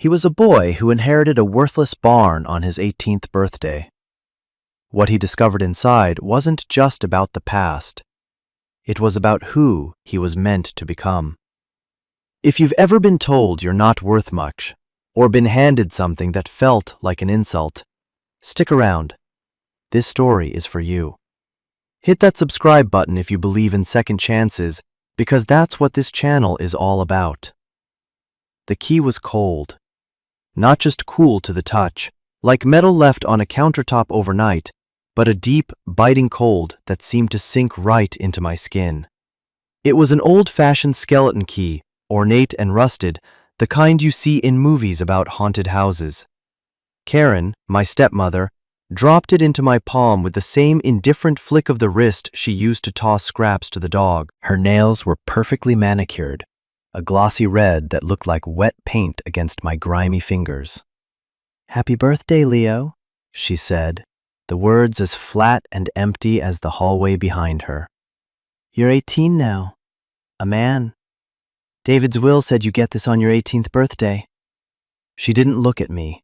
He was a boy who inherited a worthless barn on his 18th birthday. What he discovered inside wasn't just about the past. It was about who he was meant to become. If you've ever been told you're not worth much, or been handed something that felt like an insult, stick around. This story is for you. Hit that subscribe button if you believe in second chances, because that's what this channel is all about. The key was cold. Not just cool to the touch, like metal left on a countertop overnight, but a deep, biting cold that seemed to sink right into my skin. It was an old-fashioned skeleton key, ornate and rusted, the kind you see in movies about haunted houses. Karen, my stepmother, dropped it into my palm with the same indifferent flick of the wrist she used to toss scraps to the dog. Her nails were perfectly manicured, a glossy red that looked like wet paint against my grimy fingers. "Happy birthday, Leo," she said, the words as flat and empty as the hallway behind her. "You're 18 now. A man. David's will said you get this on your 18th birthday." She didn't look at me.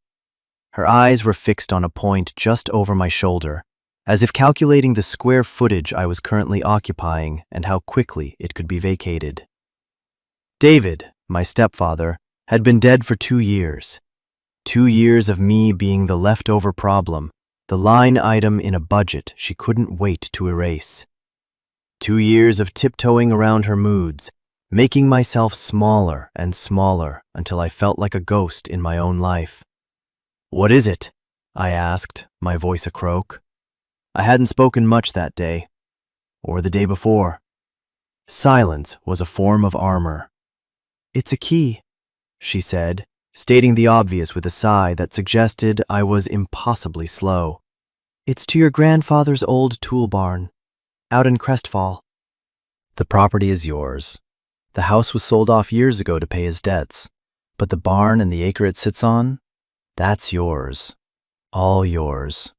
Her eyes were fixed on a point just over my shoulder, as if calculating the square footage I was currently occupying and how quickly it could be vacated. David, my stepfather, had been dead for 2 years. 2 years of me being the leftover problem, the line item in a budget she couldn't wait to erase. 2 years of tiptoeing around her moods, making myself smaller and smaller until I felt like a ghost in my own life. "What is it?" I asked, my voice a croak. I hadn't spoken much that day, or the day before. Silence was a form of armor. "It's a key," she said, stating the obvious with a sigh that suggested I was impossibly slow. "It's to your grandfather's old tool barn, out in Crestfall." "The property is yours. The house was sold off years ago to pay his debts, but the barn and the acre it sits on, that's yours. All yours."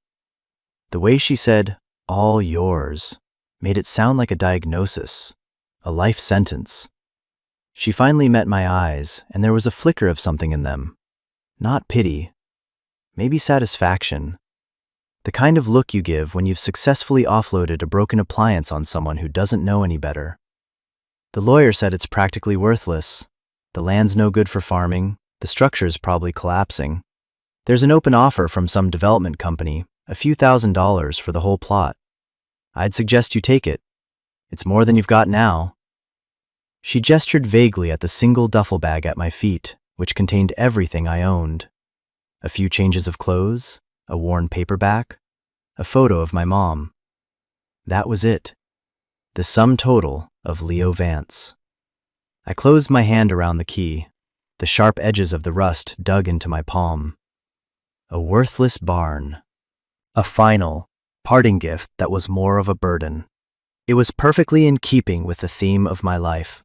The way she said, "all yours," made it sound like a diagnosis, a life sentence. She finally met my eyes, and there was a flicker of something in them. Not pity, maybe satisfaction. The kind of look you give when you've successfully offloaded a broken appliance on someone who doesn't know any better. The lawyer said it's practically worthless. The land's no good for farming. The structure's probably collapsing. There's an open offer from some development company, a few $1,000s for the whole plot. I'd suggest you take it. It's more than you've got now. She gestured vaguely at the single duffel bag at my feet, which contained everything I owned. A few changes of clothes, a worn paperback, a photo of my mom. That was it. The sum total of Leo Vance. I closed my hand around the key. The sharp edges of the rust dug into my palm. A worthless barn. A final, parting gift that was more of a burden. It was perfectly in keeping with the theme of my life.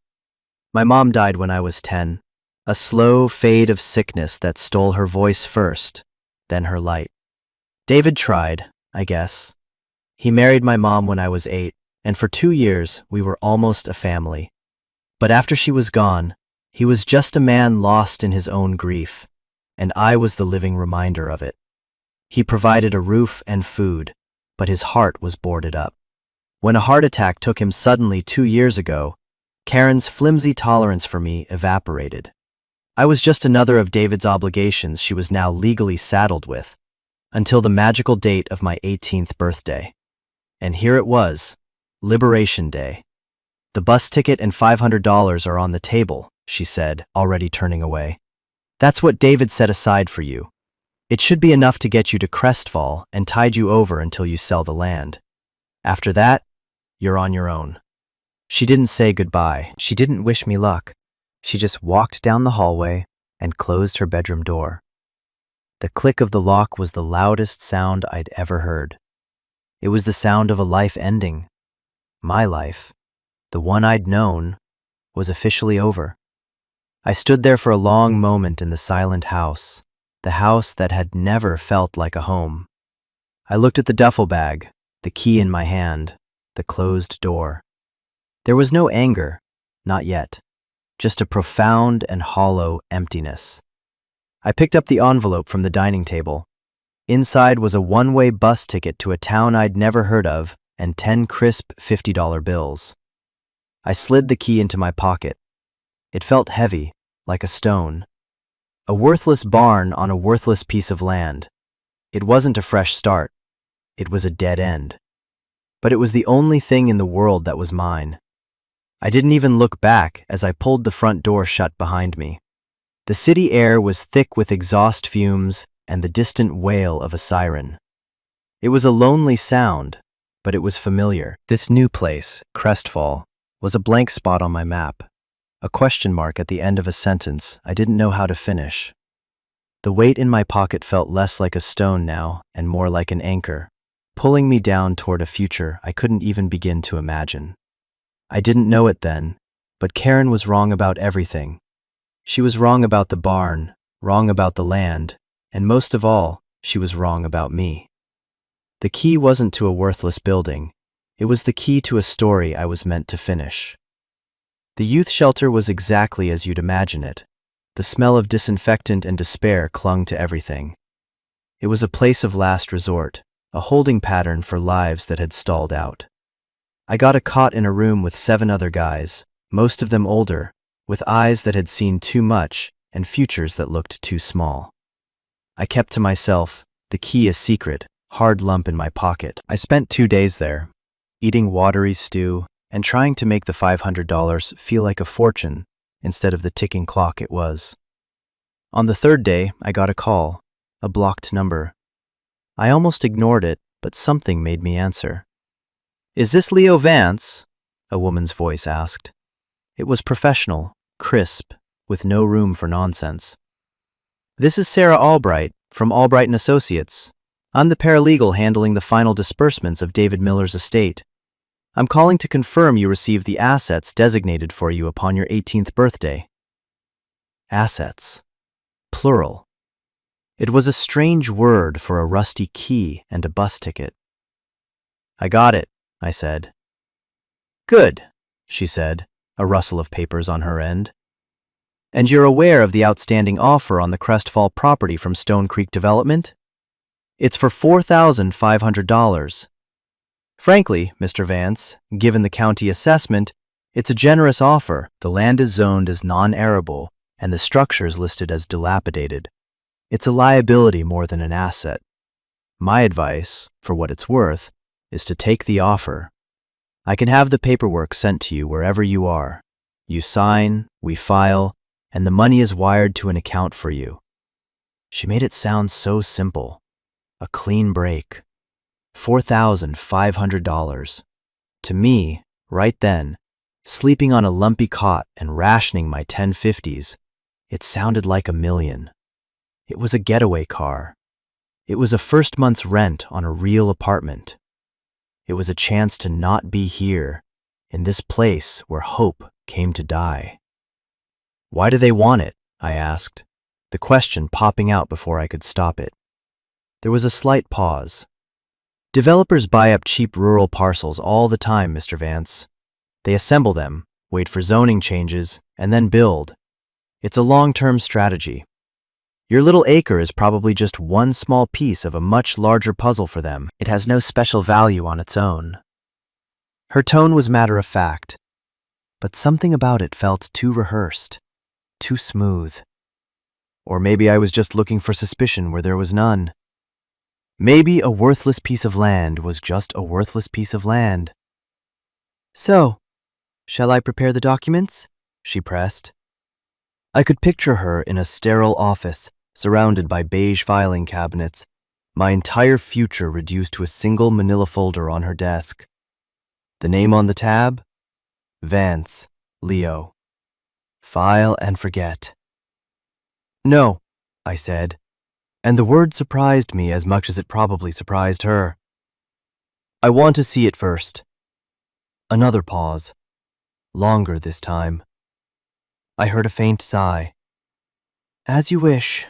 My mom died when I was 10, a slow fade of sickness that stole her voice first, then her light. David tried, I guess. He married my mom when I was 8, and for 2 years we were almost a family. But after she was gone, he was just a man lost in his own grief, and I was the living reminder of it. He provided a roof and food, but his heart was boarded up. When a heart attack took him suddenly 2 years ago, Karen's flimsy tolerance for me evaporated. I was just another of David's obligations she was now legally saddled with, until the magical date of my 18th birthday. And here it was, Liberation Day. "The bus ticket and $500 are on the table," she said, already turning away. "That's what David set aside for you. It should be enough to get you to Crestfall and tide you over until you sell the land. After that, you're on your own." She didn't say goodbye. She didn't wish me luck. She just walked down the hallway and closed her bedroom door. The click of the lock was the loudest sound I'd ever heard. It was the sound of a life ending. My life, the one I'd known, was officially over. I stood there for a long moment in the silent house, the house that had never felt like a home. I looked at the duffel bag, the key in my hand, the closed door. There was no anger, not yet, just a profound and hollow emptiness. I picked up the envelope from the dining table. Inside was a one-way bus ticket to a town I'd never heard of and 10 crisp $50 bills. I slid the key into my pocket. It felt heavy, like a stone. A worthless barn on a worthless piece of land. It wasn't a fresh start. It was a dead end. But it was the only thing in the world that was mine. I didn't even look back as I pulled the front door shut behind me. The city air was thick with exhaust fumes and the distant wail of a siren. It was a lonely sound, but it was familiar. This new place, Crestfall, was a blank spot on my map, a question mark at the end of a sentence I didn't know how to finish. The weight in my pocket felt less like a stone now and more like an anchor, pulling me down toward a future I couldn't even begin to imagine. I didn't know it then, but Karen was wrong about everything. She was wrong about the barn, wrong about the land, and most of all, she was wrong about me. The key wasn't to a worthless building. It was the key to a story I was meant to finish. The youth shelter was exactly as you'd imagine it. The smell of disinfectant and despair clung to everything. It was a place of last resort, a holding pattern for lives that had stalled out. I got a cot in a room with 7 other guys, most of them older, with eyes that had seen too much and futures that looked too small. I kept to myself, the key a secret, hard lump in my pocket. I spent 2 days there, eating watery stew and trying to make the $500 feel like a fortune instead of the ticking clock it was. On the 3rd day, I got a call, a blocked number. I almost ignored it, but something made me answer. "Is this Leo Vance?" a woman's voice asked. It was professional, crisp, with no room for nonsense. "This is Sarah Albright, from Albright & Associates. I'm the paralegal handling the final disbursements of David Miller's estate. I'm calling to confirm you received the assets designated for you upon your 18th birthday." Assets. Plural. It was a strange word for a rusty key and a bus ticket. "I got it," I said. "Good," she said, a rustle of papers on her end. "And you're aware of the outstanding offer on the Crestfall property from Stone Creek Development? It's for $4,500. Frankly, Mr. Vance, given the county assessment, it's a generous offer. The land is zoned as non-arable, and the structure's listed as dilapidated. It's a liability more than an asset. My advice, for what it's worth, is to take the offer. I can have the paperwork sent to you wherever you are. You sign, we file, and the money is wired to an account for you." She made it sound so simple. A clean break. $4,500. To me, right then, sleeping on a lumpy cot and rationing my 1050s, it sounded like $1 million. It was a getaway car. It was a first month's rent on a real apartment. It was a chance to not be here, in this place where hope came to die. "Why do they want it?" I asked, the question popping out before I could stop it. There was a slight pause. "Developers buy up cheap rural parcels all the time, Mr. Vance. They assemble them, wait for zoning changes, and then build. It's a long-term strategy. Your little acre is probably just one small piece of a much larger puzzle for them. It has no special value on its own." Her tone was matter-of-fact, but something about it felt too rehearsed, too smooth. Or maybe I was just looking for suspicion where there was none. Maybe a worthless piece of land was just a worthless piece of land. "So, shall I prepare the documents?" she pressed. I could picture her in a sterile office, surrounded by beige filing cabinets, my entire future reduced to a single manila folder on her desk. The name on the tab? Vance, Leo. File and forget. "No," I said, and the word surprised me as much as it probably surprised her. "I want to see it first." Another pause. Longer this time. I heard a faint sigh. "As you wish.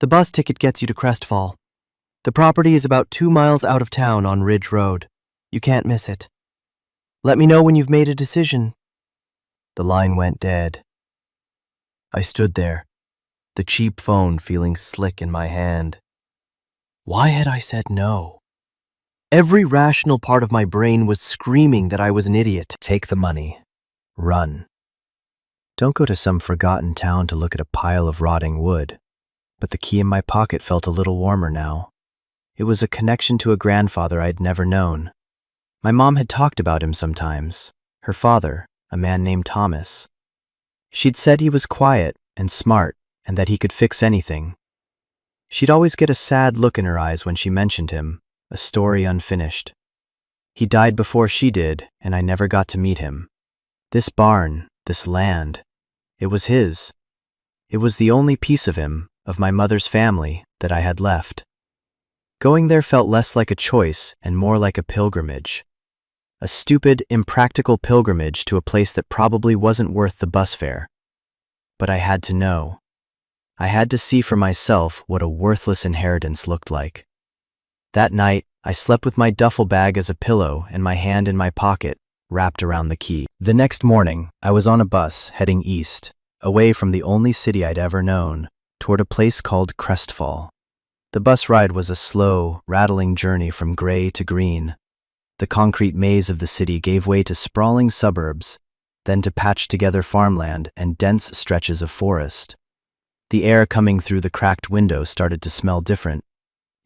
The bus ticket gets you to Crestfall. The property is about 2 miles out of town on Ridge Road. You can't miss it. Let me know when you've made a decision." The line went dead. I stood there, the cheap phone feeling slick in my hand. Why had I said no? Every rational part of my brain was screaming that I was an idiot. Take the money. Run. Don't go to some forgotten town to look at a pile of rotting wood. But the key in my pocket felt a little warmer now. It was a connection to a grandfather I'd never known. My mom had talked about him sometimes. Her father, a man named Thomas. She'd said he was quiet and smart and that he could fix anything. She'd always get a sad look in her eyes when she mentioned him, a story unfinished. He died before she did, and I never got to meet him. This barn, this land, it was his. It was the only piece of him, of my mother's family, that I had left. Going there felt less like a choice and more like a pilgrimage. A stupid, impractical pilgrimage to a place that probably wasn't worth the bus fare. But I had to know. I had to see for myself what a worthless inheritance looked like. That night, I slept with my duffel bag as a pillow and my hand in my pocket, wrapped around the key. The next morning, I was on a bus heading east, away from the only city I'd ever known, toward a place called Crestfall. The bus ride was a slow, rattling journey from gray to green. The concrete maze of the city gave way to sprawling suburbs, then to patched-together farmland and dense stretches of forest. The air coming through the cracked window started to smell different,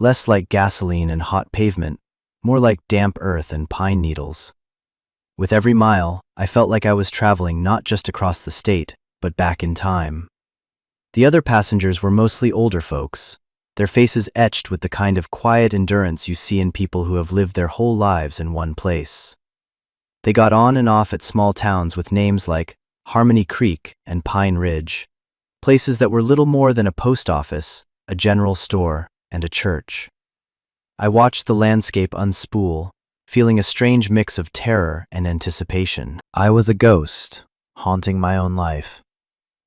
less like gasoline and hot pavement, more like damp earth and pine needles. With every mile, I felt like I was traveling not just across the state, but back in time. The other passengers were mostly older folks, their faces etched with the kind of quiet endurance you see in people who have lived their whole lives in one place. They got on and off at small towns with names like Harmony Creek and Pine Ridge, places that were little more than a post office, a general store, and a church. I watched the landscape unspool, feeling a strange mix of terror and anticipation. I was a ghost, haunting my own life,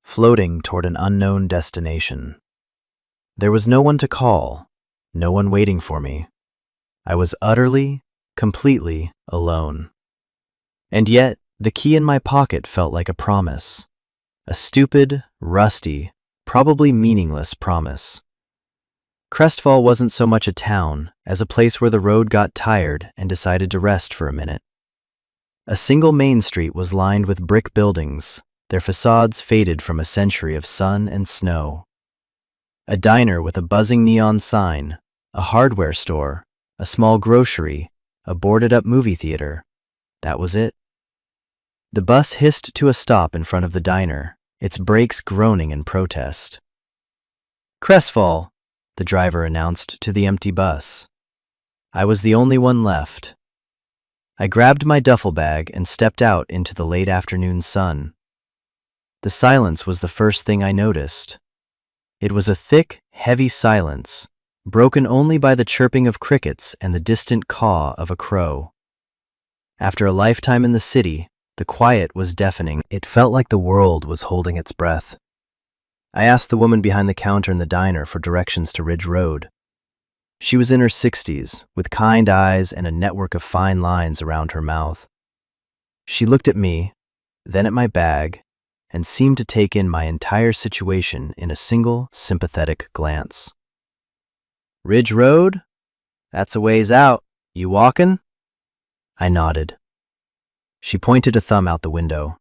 floating toward an unknown destination. There was no one to call, no one waiting for me. I was utterly, completely alone. And yet, the key in my pocket felt like a promise. A stupid, rusty, probably meaningless promise. Crestfall wasn't so much a town as a place where the road got tired and decided to rest for a minute. A single main street was lined with brick buildings, their facades faded from a century of sun and snow. A diner with a buzzing neon sign, a hardware store, a small grocery, a boarded-up movie theater. That was it. The bus hissed to a stop in front of the diner, its brakes groaning in protest. "Crestfall," the driver announced to the empty bus. I was the only one left. I grabbed my duffel bag and stepped out into the late afternoon sun. The silence was the first thing I noticed. It was a thick, heavy silence, broken only by the chirping of crickets and the distant caw of a crow. After a lifetime in the city, the quiet was deafening. It felt like the world was holding its breath. I asked the woman behind the counter in the diner for directions to Ridge Road. She was in her 60s, with kind eyes and a network of fine lines around her mouth. She looked at me, then at my bag, and seemed to take in my entire situation in a single, sympathetic glance. "Ridge Road? That's a ways out. You walkin'?" I nodded. She pointed a thumb out the window.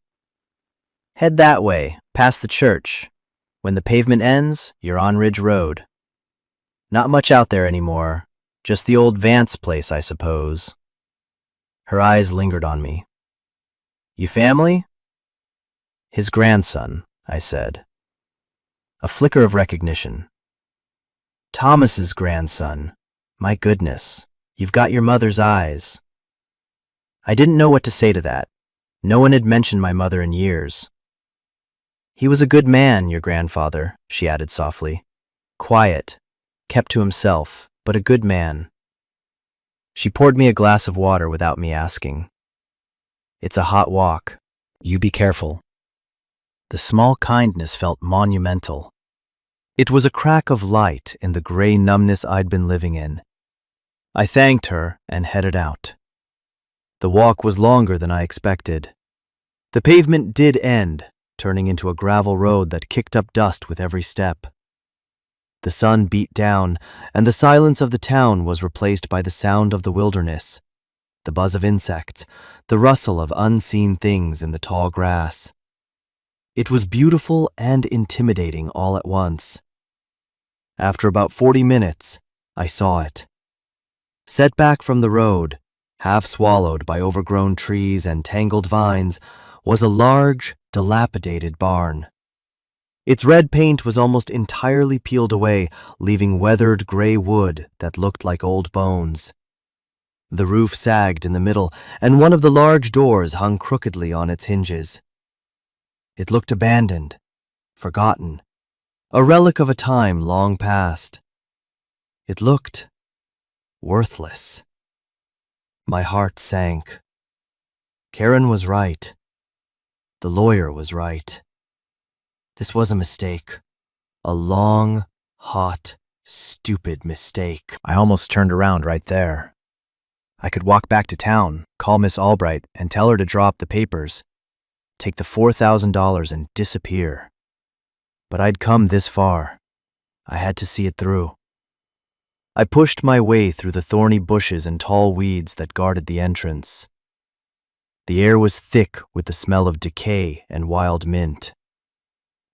"Head that way, past the church. When the pavement ends, you're on Ridge Road. Not much out there anymore, just the old Vance place, I suppose." Her eyes lingered on me. "You family?" "His grandson," I said. A flicker of recognition. "Thomas's grandson. My goodness, you've got your mother's eyes." I didn't know what to say to that. No one had mentioned my mother in years. "He was a good man, your grandfather," she added softly. "Quiet, kept to himself, but a good man." She poured me a glass of water without me asking. "It's a hot walk. You be careful." The small kindness felt monumental. It was a crack of light in the gray numbness I'd been living in. I thanked her and headed out. The walk was longer than I expected. The pavement did end, turning into a gravel road that kicked up dust with every step. The sun beat down, and the silence of the town was replaced by the sound of the wilderness, the buzz of insects, the rustle of unseen things in the tall grass. It was beautiful and intimidating all at once. After about 40 minutes, I saw it. Set back from the road, half swallowed by overgrown trees and tangled vines, was a large, dilapidated barn. Its red paint was almost entirely peeled away, leaving weathered gray wood that looked like old bones. The roof sagged in the middle, and one of the large doors hung crookedly on its hinges. It looked abandoned, forgotten, a relic of a time long past. It looked worthless. My heart sank. Karen was right. The lawyer was right. This was a mistake. A long, hot, stupid mistake. I almost turned around right there. I could walk back to town, call Miss Albright, and tell her to draw up the papers, take the $4,000 and disappear. But I'd come this far. I had to see it through. I pushed my way through the thorny bushes and tall weeds that guarded the entrance. The air was thick with the smell of decay and wild mint.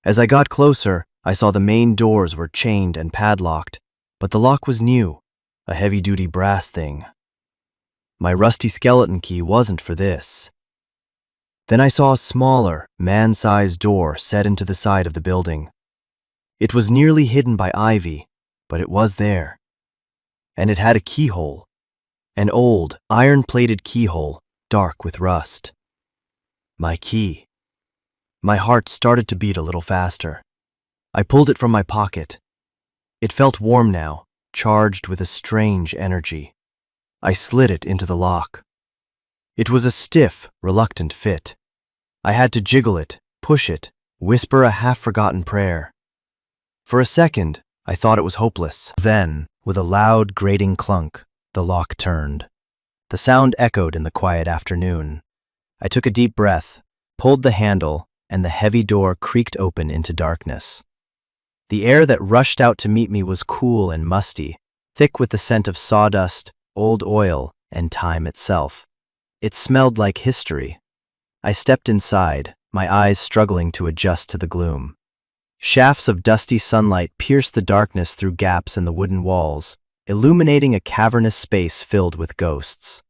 As I got closer, I saw the main doors were chained and padlocked, but the lock was new, a heavy-duty brass thing. My rusty skeleton key wasn't for this. Then I saw a smaller, man-sized door set into the side of the building. It was nearly hidden by ivy, but it was there. And it had a keyhole, an old, iron-plated keyhole, dark with rust. My key. My heart started to beat a little faster. I pulled it from my pocket. It felt warm now, charged with a strange energy. I slid it into the lock. It was a stiff, reluctant fit. I had to jiggle it, push it, whisper a half-forgotten prayer. For a second, I thought it was hopeless. Then, with a loud, grating clunk, the lock turned. The sound echoed in the quiet afternoon. I took a deep breath, pulled the handle, and the heavy door creaked open into darkness. The air that rushed out to meet me was cool and musty, thick with the scent of sawdust, old oil, and time itself. It smelled like history. I stepped inside, my eyes struggling to adjust to the gloom. Shafts of dusty sunlight pierced the darkness through gaps in the wooden walls, illuminating a cavernous space filled with ghosts.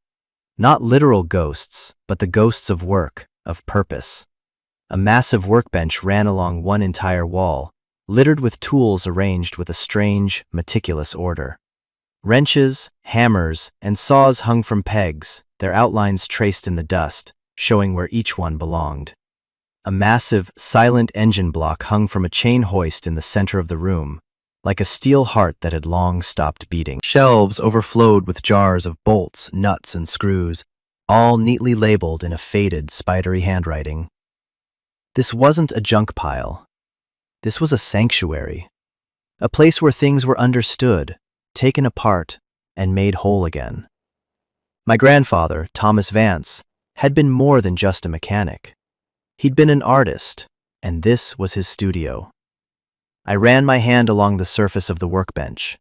Not literal ghosts, but the ghosts of work, of purpose. A massive workbench ran along one entire wall, littered with tools arranged with a strange, meticulous order. Wrenches, hammers, and saws hung from pegs, their outlines traced in the dust, showing where each one belonged. A massive, silent engine block hung from a chain hoist in the center of the room, like a steel heart that had long stopped beating. Shelves overflowed with jars of bolts, nuts, and screws, all neatly labeled in a faded, spidery handwriting. This wasn't a junk pile. This was a sanctuary, a place where things were understood, taken apart, and made whole again. My grandfather, Thomas Vance, had been more than just a mechanic. He'd been an artist, and this was his studio. I ran my hand along the surface of the workbench.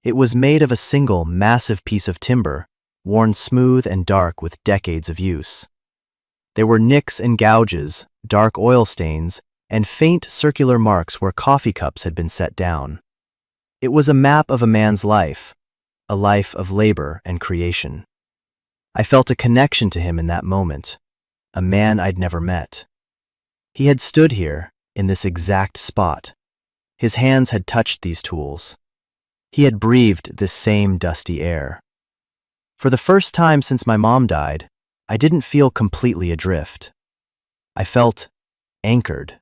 It was made of a single, massive piece of timber, worn smooth and dark with decades of use. There were nicks and gouges, dark oil stains, and faint circular marks where coffee cups had been set down. It was a map of a man's life, a life of labor and creation. I felt a connection to him in that moment, a man I'd never met. He had stood here, in this exact spot. His hands had touched these tools. He had breathed this same dusty air. For the first time since my mom died, I didn't feel completely adrift. I felt anchored.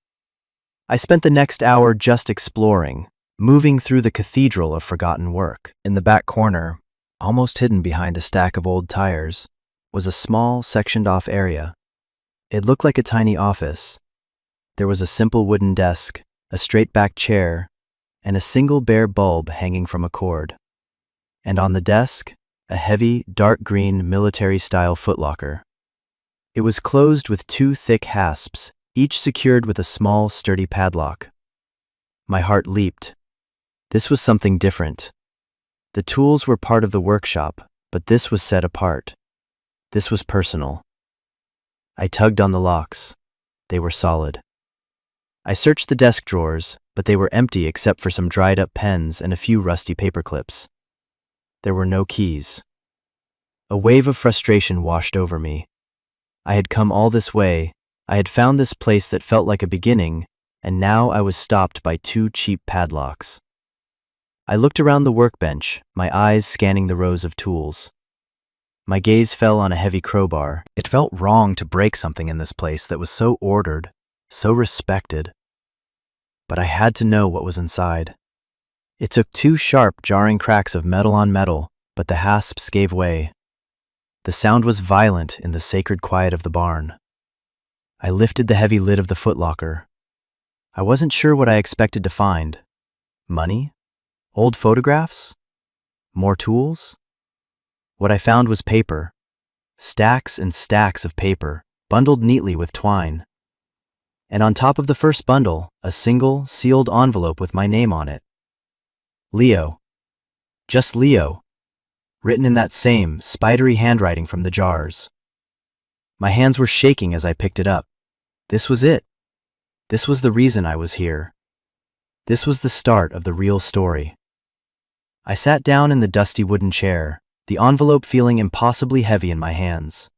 I spent the next hour just exploring, moving through the cathedral of forgotten work. In the back corner, almost hidden behind a stack of old tires, was a small, sectioned-off area. It looked like a tiny office. There was a simple wooden desk, a straight-backed chair, and a single bare bulb hanging from a cord. And on the desk, a heavy, dark green, military-style footlocker. It was closed with two thick hasps, each secured with a small, sturdy padlock. My heart leaped. This was something different. The tools were part of the workshop, but this was set apart. This was personal. I tugged on the locks. They were solid. I searched the desk drawers, but they were empty except for some dried-up pens and a few rusty paper clips. There were no keys. A wave of frustration washed over me. I had come all this way, I had found this place that felt like a beginning, and now I was stopped by 2 cheap padlocks. I looked around the workbench, my eyes scanning the rows of tools. My gaze fell on a heavy crowbar. It felt wrong to break something in this place that was so ordered, so respected. But I had to know what was inside. It took 2 sharp, jarring cracks of metal on metal, but the hasps gave way. The sound was violent in the sacred quiet of the barn. I lifted the heavy lid of the footlocker. I wasn't sure what I expected to find. Money? Old photographs? More tools? What I found was paper. Stacks and stacks of paper, bundled neatly with twine. And on top of the first bundle, a single, sealed envelope with my name on it. Leo. Just Leo. Written in that same, spidery handwriting from the jars. My hands were shaking as I picked it up. This was it. This was the reason I was here. This was the start of the real story. I sat down in the dusty wooden chair, the envelope feeling impossibly heavy in my hands.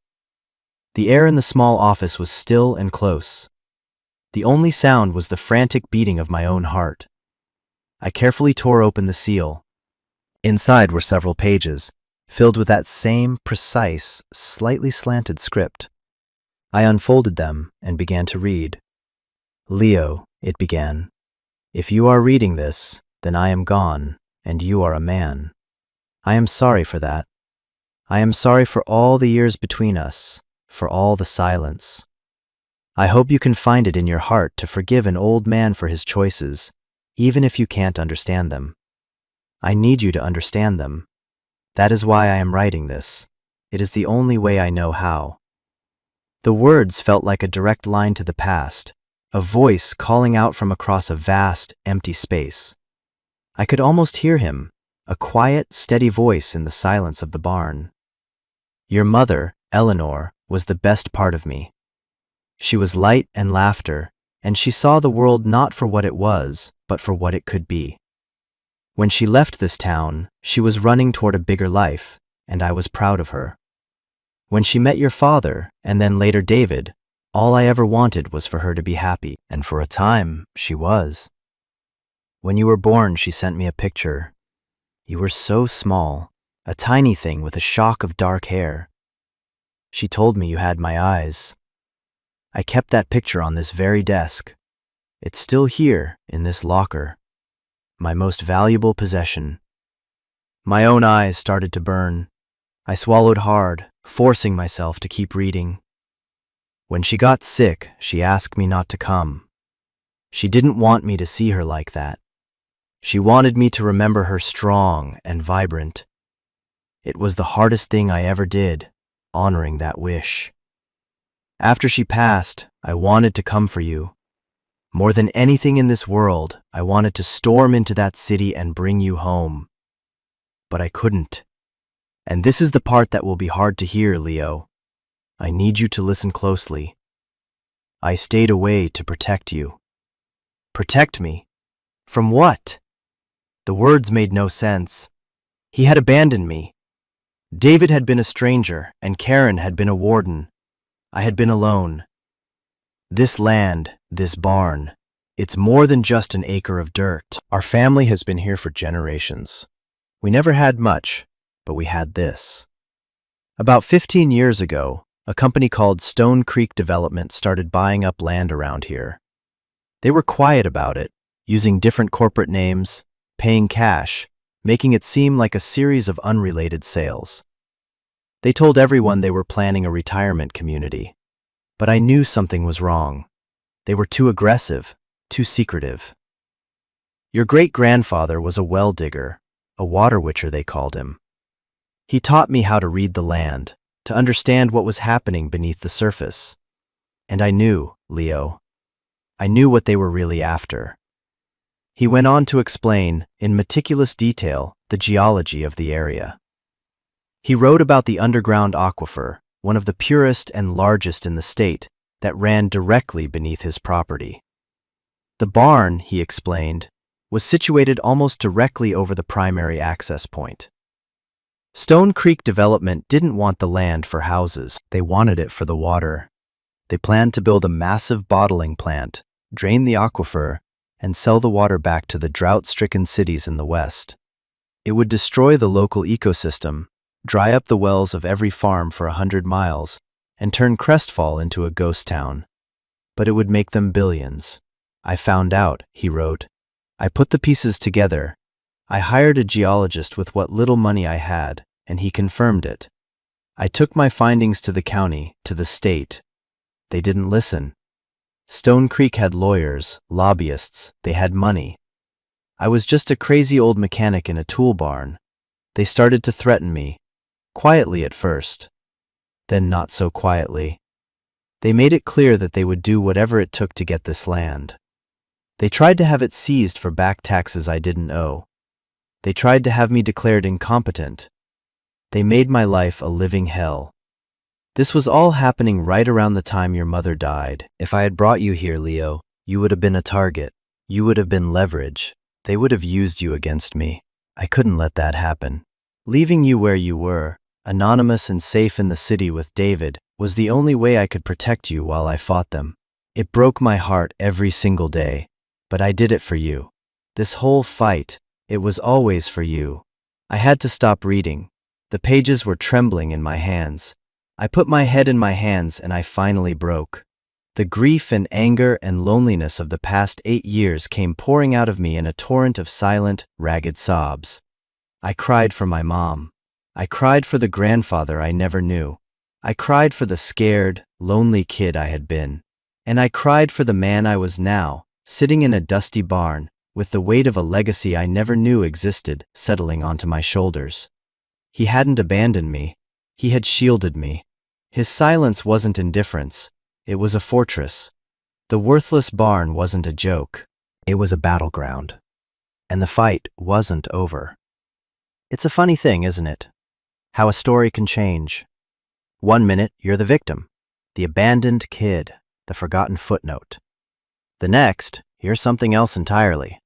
The air in the small office was still and close. The only sound was the frantic beating of my own heart. I carefully tore open the seal. Inside were several pages, filled with that same precise, slightly slanted script. I unfolded them and began to read. Leo, it began. If you are reading this, then I am gone, and you are a man. I am sorry for that. I am sorry for all the years between us, for all the silence. I hope you can find it in your heart to forgive an old man for his choices, even if you can't understand them. I need you to understand them. That is why I am writing this. It is the only way I know how. The words felt like a direct line to the past, a voice calling out from across a vast, empty space. I could almost hear him, a quiet, steady voice in the silence of the barn. Your mother, Eleanor, was the best part of me. She was light and laughter, and she saw the world not for what it was, but for what it could be. When she left this town, she was running toward a bigger life, and I was proud of her. When she met your father, and then later David, all I ever wanted was for her to be happy, and for a time, she was. When you were born, she sent me a picture. You were so small, a tiny thing with a shock of dark hair. She told me you had my eyes. I kept that picture on this very desk. It's still here, in this locker. My most valuable possession. My own eyes started to burn. I swallowed hard, forcing myself to keep reading. When she got sick, she asked me not to come. She didn't want me to see her like that. She wanted me to remember her strong and vibrant. It was the hardest thing I ever did, honoring that wish. After she passed, I wanted to come for you. More than anything in this world, I wanted to storm into that city and bring you home. But I couldn't. And this is the part that will be hard to hear, Leo. I need you to listen closely. I stayed away to protect you. Protect me? From what? The words made no sense. He had abandoned me. David had been a stranger, and Karen had been a warden. I had been alone. This land, this barn, it's more than just an acre of dirt. Our family has been here for generations. We never had much, but we had this. About 15 years ago, a company called Stone Creek Development started buying up land around here. They were quiet about it, using different corporate names, paying cash, making it seem like a series of unrelated sales. They told everyone they were planning a retirement community. But I knew something was wrong. They were too aggressive, too secretive. Your great-grandfather was a well digger, a water witcher they called him. He taught me how to read the land, to understand what was happening beneath the surface. And I knew, Leo, I knew what they were really after. He went on to explain, in meticulous detail, the geology of the area. He wrote about the underground aquifer, one of the purest and largest in the state, that ran directly beneath his property. The barn, he explained, was situated almost directly over the primary access point. Stone Creek Development didn't want the land for houses. They wanted it for the water. They planned to build a massive bottling plant, drain the aquifer, and sell the water back to the drought-stricken cities in the west. It would destroy the local ecosystem, dry up the wells of every farm for 100 miles, and turn Crestfall into a ghost town. But it would make them billions. I found out, he wrote. I put the pieces together. I hired a geologist with what little money I had, and he confirmed it. I took my findings to the county, to the state. They didn't listen. Stone Creek had lawyers, lobbyists, they had money. I was just a crazy old mechanic in a tool barn. They started to threaten me, quietly at first, then not so quietly. They made it clear that they would do whatever it took to get this land. They tried to have it seized for back taxes I didn't owe. They tried to have me declared incompetent. They made my life a living hell. This was all happening right around the time your mother died. If I had brought you here, Leo, you would have been a target. You would have been leverage. They would have used you against me. I couldn't let that happen. Leaving you where you were, anonymous and safe in the city with David, was the only way I could protect you while I fought them. It broke my heart every single day, but I did it for you. This whole fight, it was always for you. I had to stop reading. The pages were trembling in my hands. I put my head in my hands and I finally broke. The grief and anger and loneliness of the past 8 years came pouring out of me in a torrent of silent, ragged sobs. I cried for my mom. I cried for the grandfather I never knew. I cried for the scared, lonely kid I had been. And I cried for the man I was now, sitting in a dusty barn, with the weight of a legacy I never knew existed settling onto my shoulders. He hadn't abandoned me. He had shielded me. His silence wasn't indifference. It was a fortress. The worthless barn wasn't a joke. It was a battleground. And the fight wasn't over. It's a funny thing, isn't it? How a story can change. 1 minute, you're the victim, the abandoned kid, the forgotten footnote. The next, you're something else entirely.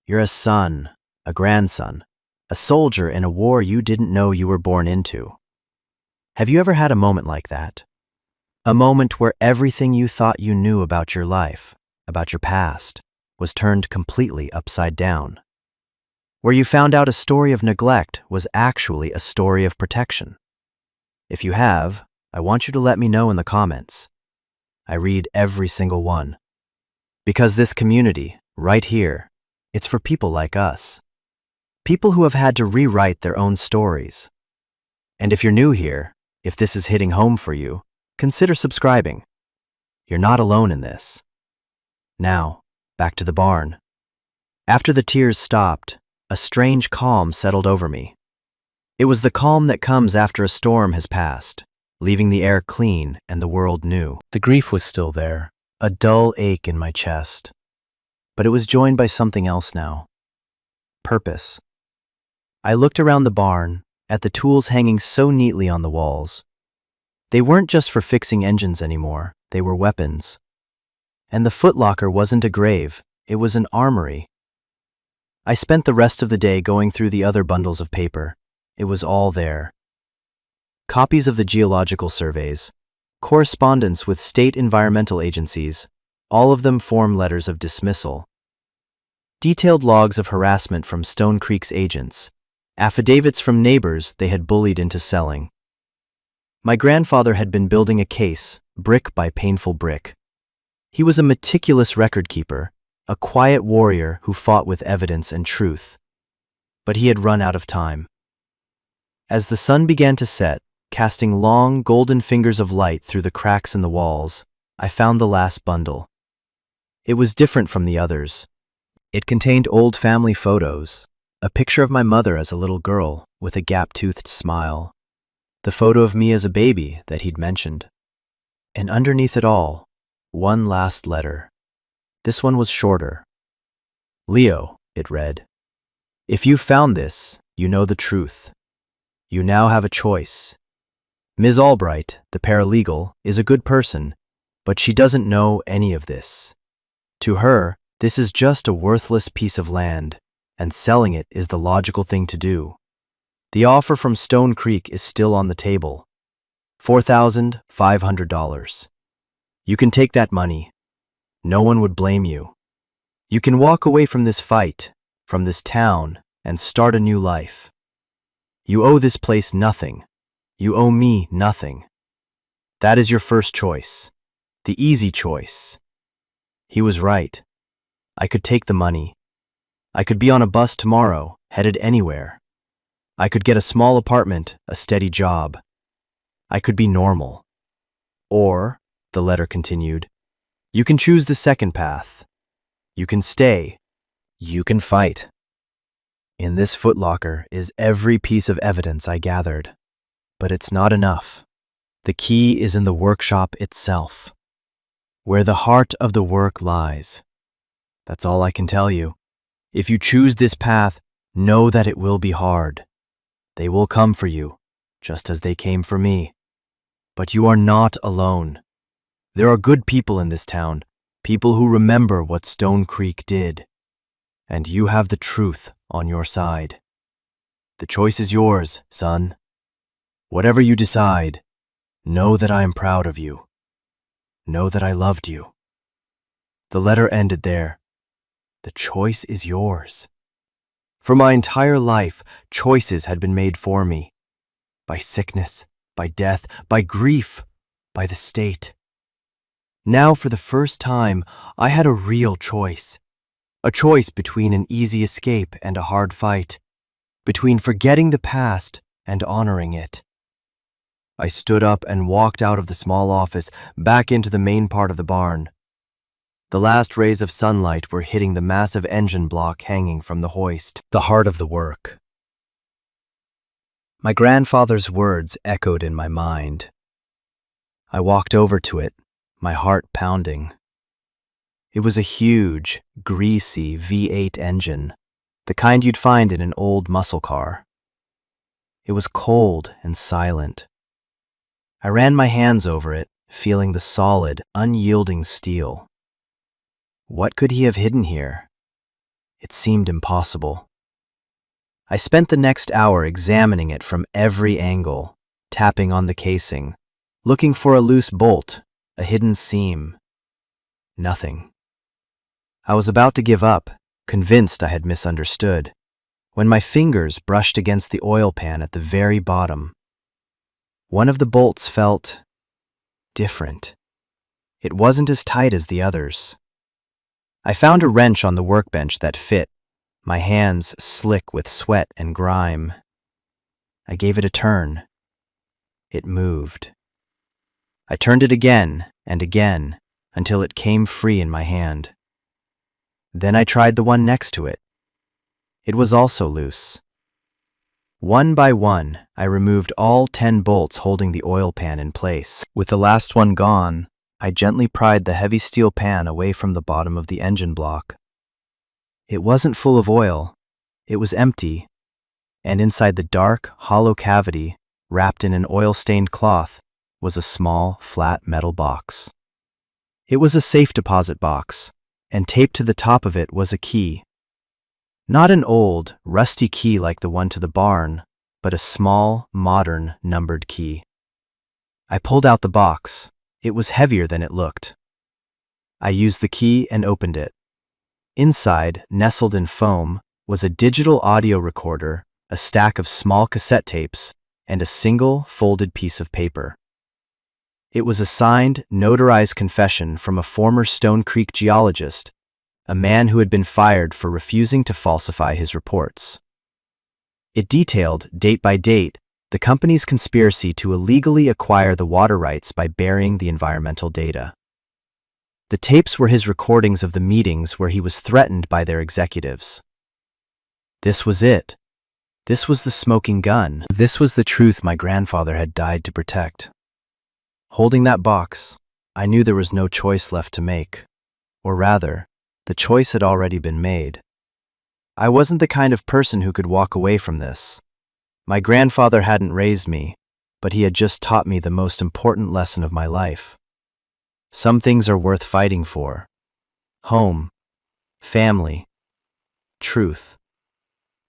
You're a son, a grandson, a soldier in a war you didn't know you were born into. Have you ever had a moment like that? A moment where everything you thought you knew about your life, about your past, was turned completely upside down. Where you found out a story of neglect was actually a story of protection. If you have, I want you to let me know in the comments. I read every single one. Because this community, right here, it's for people like us. People who have had to rewrite their own stories. And if you're new here, if this is hitting home for you, consider subscribing. You're not alone in this. Now, back to the barn. After the tears stopped, a strange calm settled over me. It was the calm that comes after a storm has passed, leaving the air clean and the world new. The grief was still there, a dull ache in my chest. But it was joined by something else now. Purpose. I looked around the barn, at the tools hanging so neatly on the walls. They weren't just for fixing engines anymore, they were weapons. And the footlocker wasn't a grave, it was an armory. I spent the rest of the day going through the other bundles of paper. It was all there. Copies of the geological surveys, correspondence with state environmental agencies, all of them form letters of dismissal. Detailed logs of harassment from Stone Creek's agents, affidavits from neighbors they had bullied into selling. My grandfather had been building a case, brick by painful brick. He was a meticulous record keeper, a quiet warrior who fought with evidence and truth. But he had run out of time. As the sun began to set, casting long, golden fingers of light through the cracks in the walls, I found the last bundle. It was different from the others. It contained old family photos, a picture of my mother as a little girl with a gap-toothed smile, the photo of me as a baby that he'd mentioned. And underneath it all, one last letter. This one was shorter. Leo, it read. If you found this, you know the truth. You now have a choice. Ms. Albright, the paralegal, is a good person, but she doesn't know any of this. To her, this is just a worthless piece of land, and selling it is the logical thing to do. The offer from Stone Creek is still on the table. $4,500. You can take that money. No one would blame you. You can walk away from this fight, from this town, and start a new life. You owe this place nothing. You owe me nothing. That is your first choice. The easy choice. He was right. I could take the money. I could be on a bus tomorrow, headed anywhere. I could get a small apartment, a steady job. I could be normal. Or, the letter continued, you can choose the second path. You can stay. You can fight. In this footlocker is every piece of evidence I gathered. But it's not enough. The key is in the workshop itself, where the heart of the work lies. That's all I can tell you. If you choose this path, know that it will be hard. They will come for you, just as they came for me. But you are not alone. There are good people in this town, people who remember what Stone Creek did. And you have the truth on your side. The choice is yours, son. Whatever you decide, know that I am proud of you. Know that I loved you. The letter ended there. The choice is yours. For my entire life, choices had been made for me. By sickness, by death, by grief, by the state. Now, for the first time, I had a real choice. A choice between an easy escape and a hard fight. Between forgetting the past and honoring it. I stood up and walked out of the small office, back into the main part of the barn. The last rays of sunlight were hitting the massive engine block hanging from the hoist, the heart of the work. My grandfather's words echoed in my mind. I walked over to it, my heart pounding. It was a huge, greasy V8 engine, the kind you'd find in an old muscle car. It was cold and silent. I ran my hands over it, feeling the solid, unyielding steel. What could he have hidden here? It seemed impossible. I spent the next hour examining it from every angle, tapping on the casing, looking for a loose bolt, a hidden seam. Nothing. I was about to give up, convinced I had misunderstood, when my fingers brushed against the oil pan at the very bottom. One of the bolts felt different. It wasn't as tight as the others. I found a wrench on the workbench that fit, my hands slick with sweat and grime. I gave it a turn. It moved. I turned it again and again until it came free in my hand. Then I tried the one next to it. It was also loose. One by one, I removed all 10 bolts holding the oil pan in place. With the last one gone, I gently pried the heavy steel pan away from the bottom of the engine block. It wasn't full of oil. It was empty, and inside the dark, hollow cavity, wrapped in an oil-stained cloth, was a small, flat metal box. It was a safe deposit box, and taped to the top of it was a key. Not an old, rusty key like the one to the barn, but a small, modern, numbered key. I pulled out the box. It was heavier than it looked. I used the key and opened it. Inside, nestled in foam, was a digital audio recorder, a stack of small cassette tapes, and a single, folded piece of paper. It was a signed, notarized confession from a former Stone Creek geologist, a man who had been fired for refusing to falsify his reports. It detailed, date by date, the company's conspiracy to illegally acquire the water rights by burying the environmental data. The tapes were his recordings of the meetings where he was threatened by their executives. This was it. This was the smoking gun. This was the truth my grandfather had died to protect. Holding that box, I knew there was no choice left to make. Or rather, the choice had already been made. I wasn't the kind of person who could walk away from this. My grandfather hadn't raised me, but he had just taught me the most important lesson of my life. Some things are worth fighting for. Home, family, truth.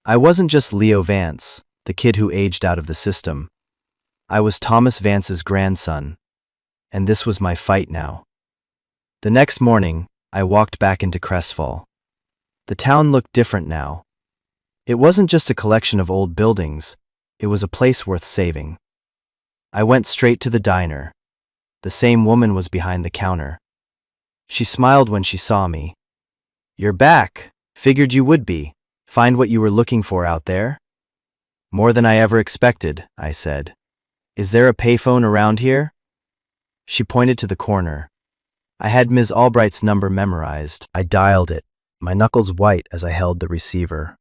I wasn't just Leo Vance, the kid who aged out of the system. I was Thomas Vance's grandson, and this was my fight now. The next morning, I walked back into Crestfall. The town looked different now. It wasn't just a collection of old buildings, it was a place worth saving. I went straight to the diner. The same woman was behind the counter. She smiled when she saw me. "You're back. Figured you would be. Find what you were looking for out there?" "More than I ever expected," I said. "Is there a payphone around here?" She pointed to the corner. I had Ms. Albright's number memorized. I dialed it, my knuckles white as I held the receiver.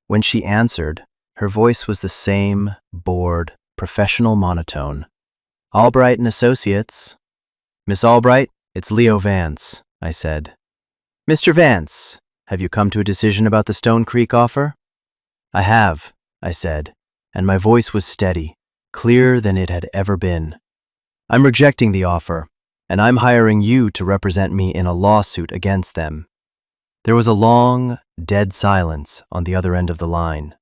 When she answered, her voice was the same, bored, professional monotone. "Albright and Associates." "Miss Albright, it's Leo Vance," I said. "Mr. Vance, have you come to a decision about the Stone Creek offer?" "I have," I said, and my voice was steady, clearer than it had ever been. "I'm rejecting the offer, and I'm hiring you to represent me in a lawsuit against them." There was a long, dead silence on the other end of the line.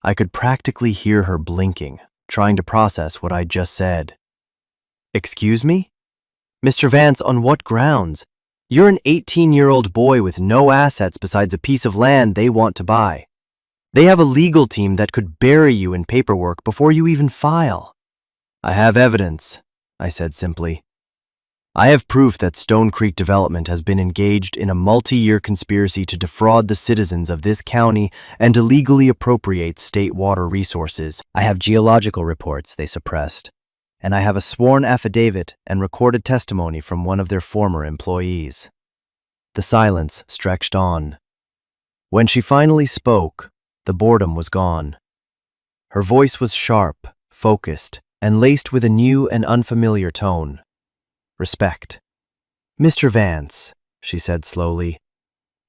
I could practically hear her blinking, trying to process what I'd just said. "Excuse me? Mr. Vance, on what grounds? You're an 18-year-old boy with no assets besides a piece of land they want to buy. They have a legal team that could bury you in paperwork before you even file." "I have evidence," I said simply. "I have proof that Stone Creek Development has been engaged in a multi-year conspiracy to defraud the citizens of this county and illegally appropriate state water resources. I have geological reports they suppressed, and I have a sworn affidavit and recorded testimony from one of their former employees." The silence stretched on. When she finally spoke, the boredom was gone. Her voice was sharp, focused, and laced with a new and unfamiliar tone. Respect. "Mr. Vance," she said slowly,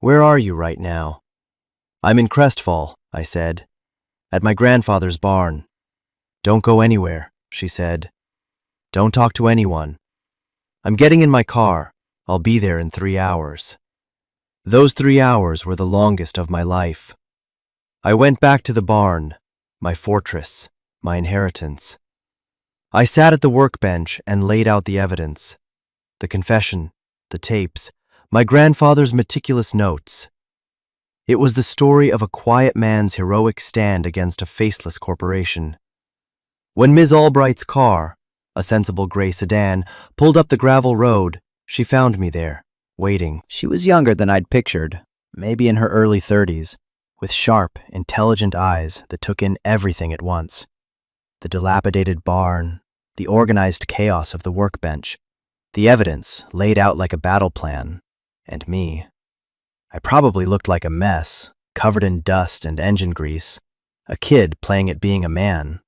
"where are you right now?" "I'm in Crestfall," I said, "at my grandfather's barn." "Don't go anywhere," she said. "Don't talk to anyone. I'm getting in my car. I'll be there in 3 hours." Those 3 hours were the longest of my life. I went back to the barn, my fortress, my inheritance. I sat at the workbench and laid out the evidence. The confession, the tapes, my grandfather's meticulous notes. It was the story of a quiet man's heroic stand against a faceless corporation. When Ms. Albright's car, a sensible gray sedan, pulled up the gravel road, she found me there, waiting. She was younger than I'd pictured, maybe in her early 30s, with sharp, intelligent eyes that took in everything at once. The dilapidated barn, the organized chaos of the workbench, the evidence laid out like a battle plan, and me. I probably looked like a mess, covered in dust and engine grease, a kid playing at being a man.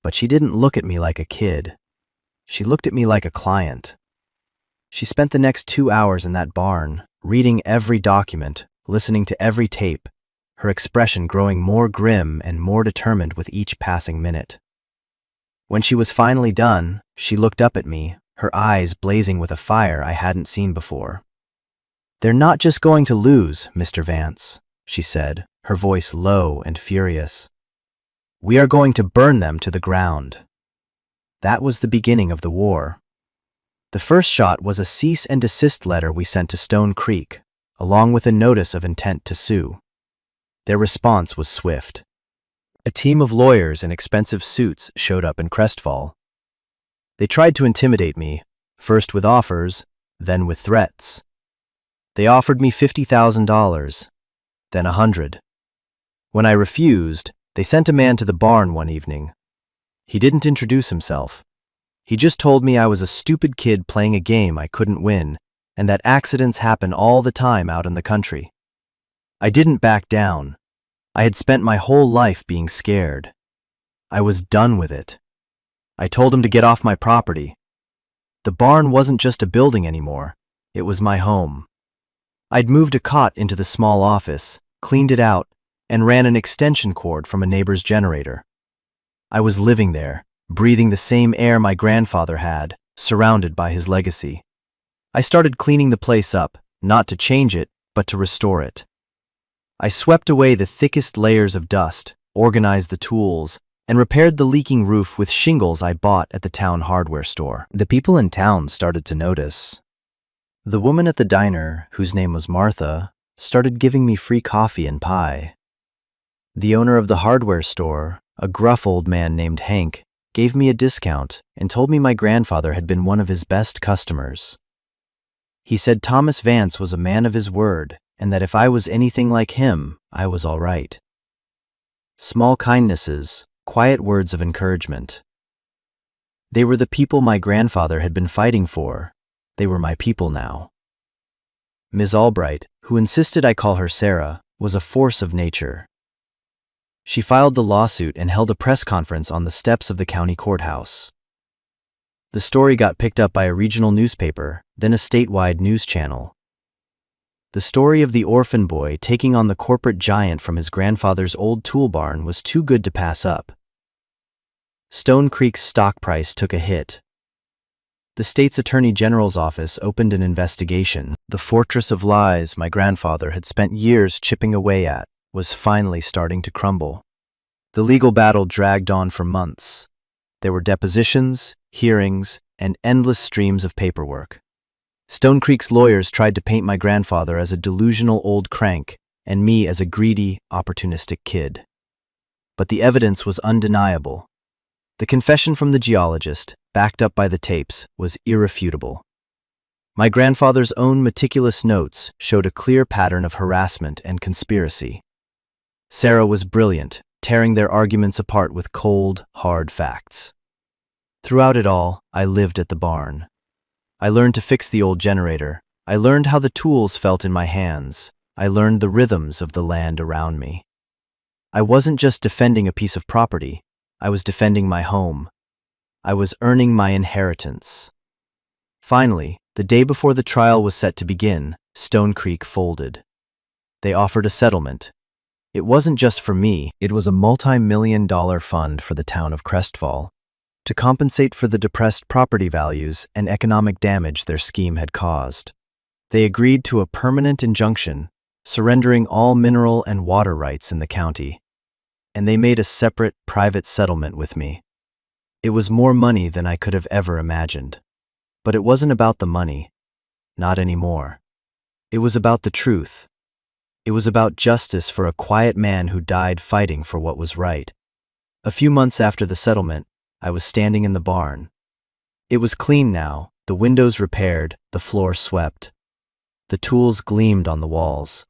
But she didn't look at me like a kid. She looked at me like a client. She spent the next 2 hours in that barn, reading every document, listening to every tape, her expression growing more grim and more determined with each passing minute. When she was finally done, she looked up at me, her eyes blazing with a fire I hadn't seen before. "They're not just going to lose, Mr. Vance," she said, her voice low and furious. "We are going to burn them to the ground." That was the beginning of the war. The first shot was a cease and desist letter we sent to Stone Creek, along with a notice of intent to sue. Their response was swift. A team of lawyers in expensive suits showed up in Crestfall. They tried to intimidate me, first with offers, then with threats. They offered me $50,000, then $100,000. When I refused, they sent a man to the barn one evening. He didn't introduce himself. He just told me I was a stupid kid playing a game I couldn't win, and that accidents happen all the time out in the country. I didn't back down. I had spent my whole life being scared. I was done with it. I told him to get off my property. The barn wasn't just a building anymore. It was my home. I'd moved a cot into the small office, cleaned it out, and ran an extension cord from a neighbor's generator. I was living there, breathing the same air my grandfather had, surrounded by his legacy. I started cleaning the place up, not to change it, but to restore it. I swept away the thickest layers of dust, organized the tools, and repaired the leaking roof with shingles I bought at the town hardware store. The people in town started to notice. The woman at the diner, whose name was Martha, started giving me free coffee and pie. The owner of the hardware store, a gruff old man named Hank, gave me a discount and told me my grandfather had been one of his best customers. He said Thomas Vance was a man of his word and that if I was anything like him, I was all right. Small kindnesses, quiet words of encouragement. They were the people my grandfather had been fighting for. They were my people now. Ms. Albright, who insisted I call her Sarah, was a force of nature. She filed the lawsuit and held a press conference on the steps of the county courthouse. The story got picked up by a regional newspaper, then a statewide news channel. The story of the orphan boy taking on the corporate giant from his grandfather's old tool barn was too good to pass up. Stone Creek's stock price took a hit. The state's attorney general's office opened an investigation. The fortress of lies my grandfather had spent years chipping away at was finally starting to crumble. The legal battle dragged on for months. There were depositions, hearings, and endless streams of paperwork. Stone Creek's lawyers tried to paint my grandfather as a delusional old crank and me as a greedy, opportunistic kid. But the evidence was undeniable. The confession from the geologist, backed up by the tapes, was irrefutable. My grandfather's own meticulous notes showed a clear pattern of harassment and conspiracy. Sarah was brilliant, tearing their arguments apart with cold, hard facts. Throughout it all, I lived at the barn. I learned to fix the old generator. I learned how the tools felt in my hands. I learned the rhythms of the land around me. I wasn't just defending a piece of property. I was defending my home. I was earning my inheritance. Finally, the day before the trial was set to begin, Stone Creek folded. They offered a settlement. It wasn't just for me. It was a multi-million-dollar fund for the town of Crestfall, to compensate for the depressed property values and economic damage their scheme had caused. They agreed to a permanent injunction, surrendering all mineral and water rights in the county, and they made a separate, private settlement with me. It was more money than I could have ever imagined. But it wasn't about the money. Not anymore. It was about the truth. It was about justice for a quiet man who died fighting for what was right. A few months after the settlement, I was standing in the barn. It was clean now, the windows repaired, the floor swept. The tools gleamed on the walls.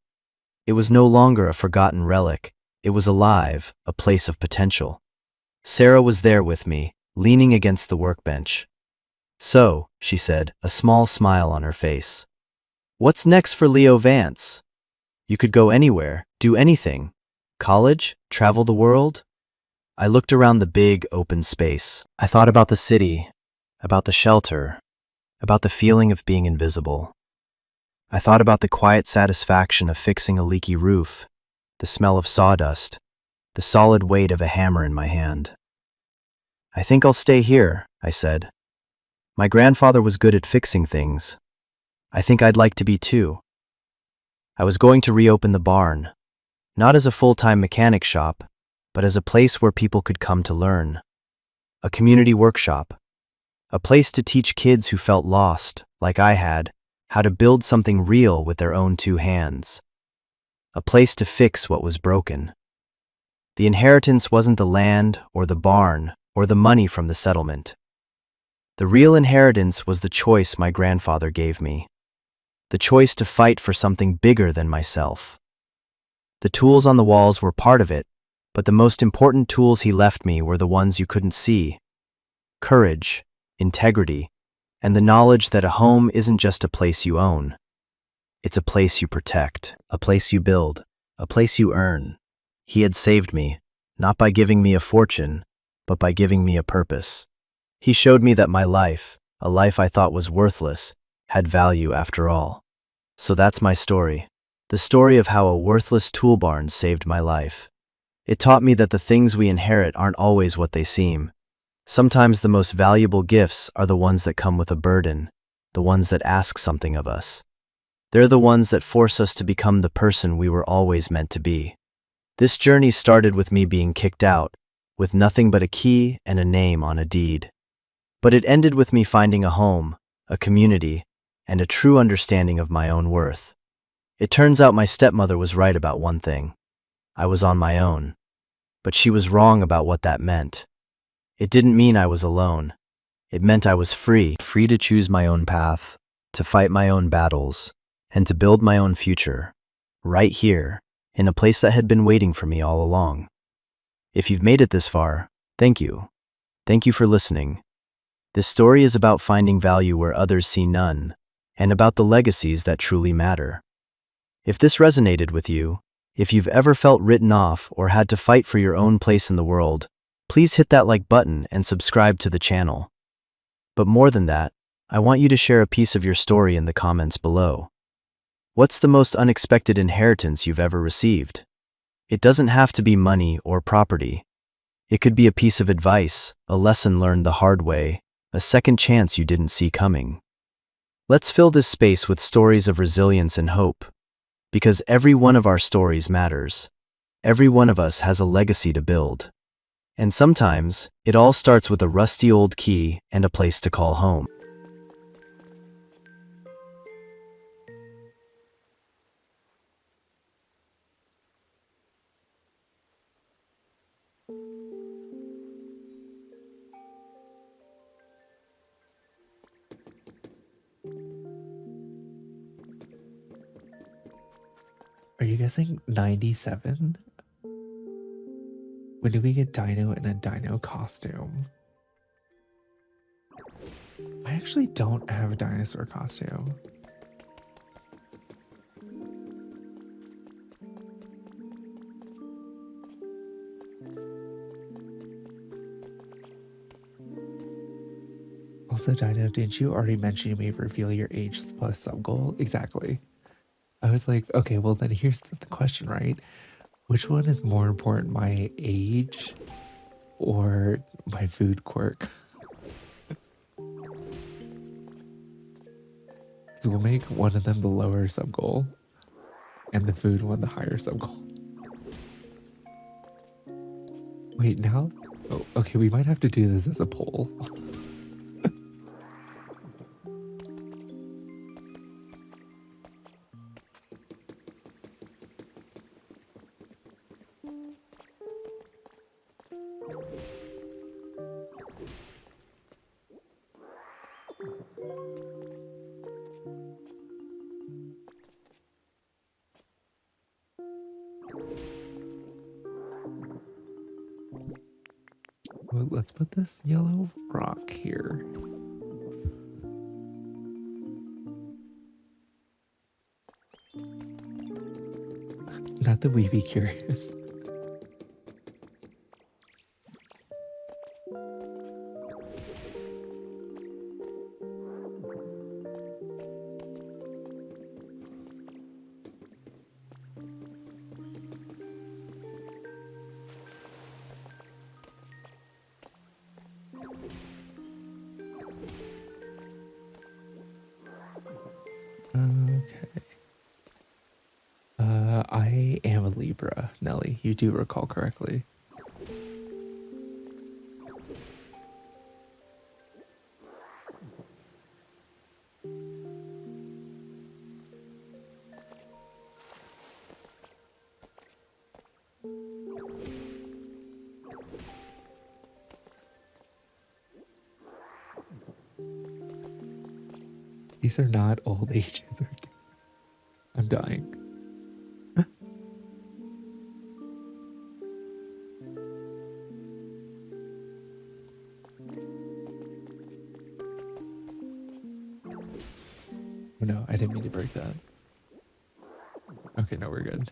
It was no longer a forgotten relic. It was alive, a place of potential. Sarah was there with me, leaning against the workbench. "So," she said, a small smile on her face. "What's next for Leo Vance? You could go anywhere, do anything. College? Travel the world?" I looked around the big, open space. I thought about the city, about the shelter, about the feeling of being invisible. I thought about the quiet satisfaction of fixing a leaky roof, the smell of sawdust, the solid weight of a hammer in my hand. "I think I'll stay here," I said. "My grandfather was good at fixing things. I think I'd like to be too." I was going to reopen the barn, not as a full-time mechanic shop, but as a place where people could come to learn. A community workshop. A place to teach kids who felt lost, like I had, how to build something real with their own two hands. A place to fix what was broken. The inheritance wasn't the land or the barn or the money from the settlement. The real inheritance was the choice my grandfather gave me. The choice to fight for something bigger than myself. The tools on the walls were part of it, but the most important tools he left me were the ones you couldn't see. Courage, integrity, and the knowledge that a home isn't just a place you own. It's a place you protect, a place you build, a place you earn. He had saved me, not by giving me a fortune, but by giving me a purpose. He showed me that my life, a life I thought was worthless, had value after all. So that's my story. the story of how a worthless tool barn saved my life. It taught me that the things we inherit aren't always what they seem. Sometimes the most valuable gifts are the ones that come with a burden, the ones that ask something of us. They're the ones that force us to become the person we were always meant to be. This journey started with me being kicked out, with nothing but a key and a name on a deed. But it ended with me finding a home, a community, and a true understanding of my own worth. It turns out my stepmother was right about one thing. I was on my own. But she was wrong about what that meant. It didn't mean I was alone. It meant I was free to choose my own path, to fight my own battles, and to build my own future, right here, in a place that had been waiting for me all along. If you've made it this far, thank you. Thank you for listening. This story is about finding value where others see none, and about the legacies that truly matter. If this resonated with you, if you've ever felt written off or had to fight for your own place in the world, please hit that like button and subscribe to the channel. But more than that, I want you to share a piece of your story in the comments below. What's the most unexpected inheritance you've ever received? It doesn't have to be money or property. It could be a piece of advice, a lesson learned the hard way, a second chance you didn't see coming. Let's fill this space with stories of resilience and hope. Because every one of our stories matters. Every one of us has a legacy to build. And sometimes, it all starts with a rusty old key and a place to call home. Are you guessing 97? When do we get Dino in a Dino costume? I actually don't have a dinosaur costume. Also, Dino, didn't you already mention you may reveal your age plus sub goal? Exactly. I was like, okay, well then here's the question, right? Which one is more important, my age or my food quirk? So we'll make one of them the lower sub goal and the food one the higher sub goal. Wait, now? Oh, okay, we might have to do this as a poll. Well, let's put this yellow rock here. Not that we be curious. Okay. I am a Libra, Nelly. You do recall correctly. These are not old age. I'm dying. Oh no, I didn't mean to break that. Okay, no, we're good.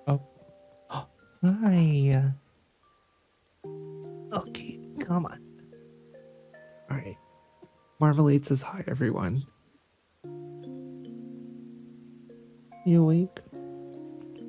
Oh. Hi. Okay, come on. All right. Marmalade says hi, everyone. You awake?